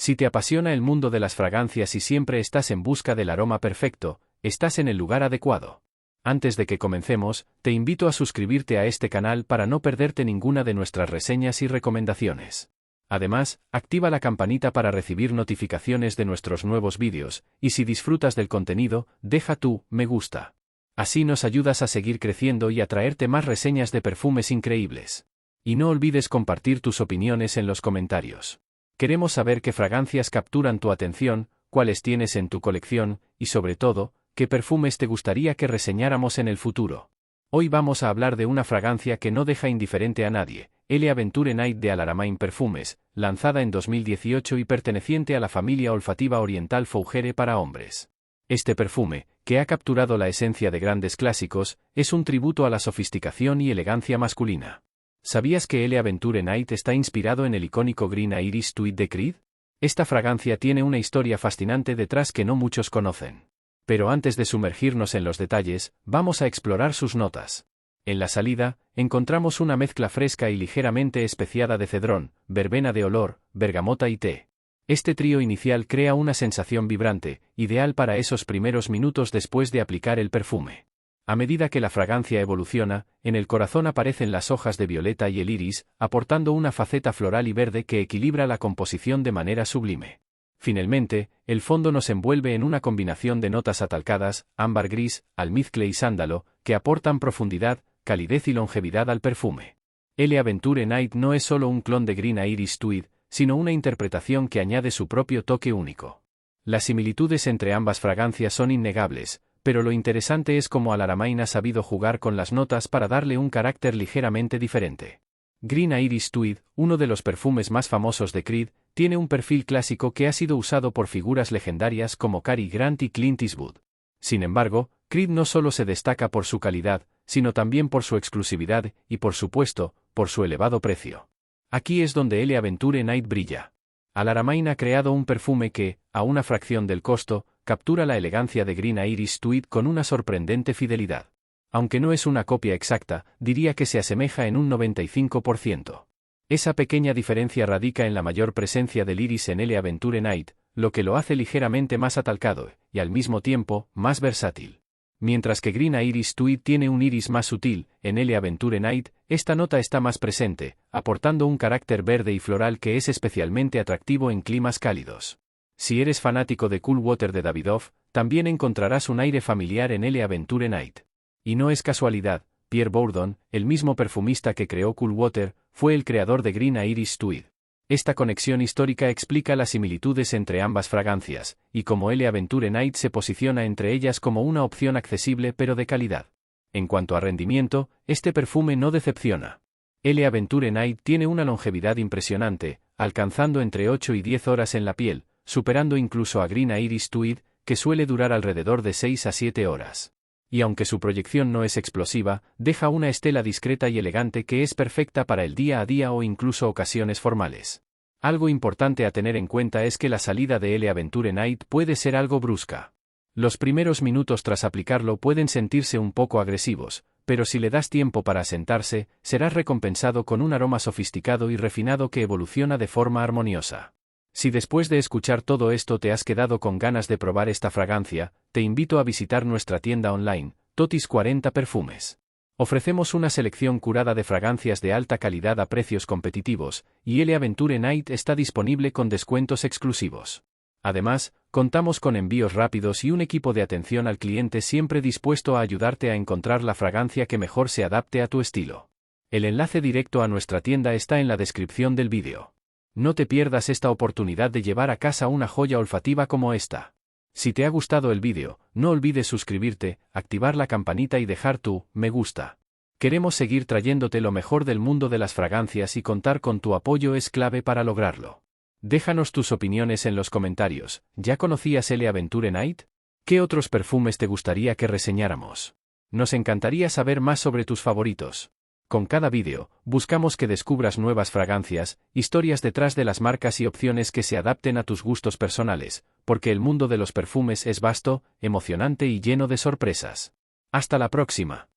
Si te apasiona el mundo de las fragancias y siempre estás en busca del aroma perfecto, estás en el lugar adecuado. Antes de que comencemos, te invito a suscribirte a este canal para no perderte ninguna de nuestras reseñas y recomendaciones. Además, activa la campanita para recibir notificaciones de nuestros nuevos vídeos, y si disfrutas del contenido, deja tu me gusta. Así nos ayudas a seguir creciendo y a traerte más reseñas de perfumes increíbles. Y no olvides compartir tus opiniones en los comentarios. Queremos saber qué fragancias capturan tu atención, cuáles tienes en tu colección, y sobre todo, qué perfumes te gustaría que reseñáramos en el futuro. Hoy vamos a hablar de una fragancia que no deja indiferente a nadie, L Aventure Night de Alharamein Perfumes, lanzada en 2018 y perteneciente a la familia olfativa oriental Fougere para hombres. Este perfume, que ha capturado la esencia de grandes clásicos, es un tributo a la sofisticación y elegancia masculina. ¿Sabías que L Aventure Night está inspirado en el icónico Green Iris Tweed de Creed? Esta fragancia tiene una historia fascinante detrás que no muchos conocen. Pero antes de sumergirnos en los detalles, vamos a explorar sus notas. En la salida, encontramos una mezcla fresca y ligeramente especiada de cedrón, verbena de olor, bergamota y té. Este trío inicial crea una sensación vibrante, ideal para esos primeros minutos después de aplicar el perfume. A medida que la fragancia evoluciona, en el corazón aparecen las hojas de violeta y el iris, aportando una faceta floral y verde que equilibra la composición de manera sublime. Finalmente, el fondo nos envuelve en una combinación de notas atalcadas, ámbar gris, almizcle y sándalo, que aportan profundidad, calidez y longevidad al perfume. L Aventure Night no es solo un clon de Green Iris Tweed, sino una interpretación que añade su propio toque único. Las similitudes entre ambas fragancias son innegables, pero lo interesante es cómo Alharamein ha sabido jugar con las notas para darle un carácter ligeramente diferente. Green Iris Tweed, uno de los perfumes más famosos de Creed, tiene un perfil clásico que ha sido usado por figuras legendarias como Cary Grant y Clint Eastwood. Sin embargo, Creed no solo se destaca por su calidad, sino también por su exclusividad y, por supuesto, por su elevado precio. Aquí es donde L Aventure Night brilla. Alharamein ha creado un perfume que, a una fracción del costo, captura la elegancia de Green Iris Tweed con una sorprendente fidelidad. Aunque no es una copia exacta, diría que se asemeja en un 95%. Esa pequeña diferencia radica en la mayor presencia del iris en L Aventure Night, lo que lo hace ligeramente más atalcado, y al mismo tiempo, más versátil. Mientras que Green Iris Tweed tiene un iris más sutil, en L Aventure Night, esta nota está más presente, aportando un carácter verde y floral que es especialmente atractivo en climas cálidos. Si eres fanático de Cool Water de Davidoff, también encontrarás un aire familiar en L Aventure Night. Y no es casualidad, Pierre Bourdon, el mismo perfumista que creó Cool Water, fue el creador de Green Iris Tweed. Esta conexión histórica explica las similitudes entre ambas fragancias, y cómo L Aventure Night se posiciona entre ellas como una opción accesible pero de calidad. En cuanto a rendimiento, este perfume no decepciona. L Aventure Night tiene una longevidad impresionante, alcanzando entre 8 y 10 horas en la piel, superando incluso a Green Iris Tweed, que suele durar alrededor de 6 a 7 horas. Y aunque su proyección no es explosiva, deja una estela discreta y elegante que es perfecta para el día a día o incluso ocasiones formales. Algo importante a tener en cuenta es que la salida de L Aventure Night puede ser algo brusca. Los primeros minutos tras aplicarlo pueden sentirse un poco agresivos, pero si le das tiempo para asentarse, serás recompensado con un aroma sofisticado y refinado que evoluciona de forma armoniosa. Si después de escuchar todo esto te has quedado con ganas de probar esta fragancia, te invito a visitar nuestra tienda online, Totis 40 Perfumes. Ofrecemos una selección curada de fragancias de alta calidad a precios competitivos, y L Aventure Night está disponible con descuentos exclusivos. Además, contamos con envíos rápidos y un equipo de atención al cliente siempre dispuesto a ayudarte a encontrar la fragancia que mejor se adapte a tu estilo. El enlace directo a nuestra tienda está en la descripción del vídeo. No te pierdas esta oportunidad de llevar a casa una joya olfativa como esta. Si te ha gustado el vídeo, no olvides suscribirte, activar la campanita y dejar tu me gusta. Queremos seguir trayéndote lo mejor del mundo de las fragancias y contar con tu apoyo es clave para lograrlo. Déjanos tus opiniones en los comentarios. ¿Ya conocías L Aventure Night? ¿Qué otros perfumes te gustaría que reseñáramos? Nos encantaría saber más sobre tus favoritos. Con cada vídeo, buscamos que descubras nuevas fragancias, historias detrás de las marcas y opciones que se adapten a tus gustos personales, porque el mundo de los perfumes es vasto, emocionante y lleno de sorpresas. Hasta la próxima.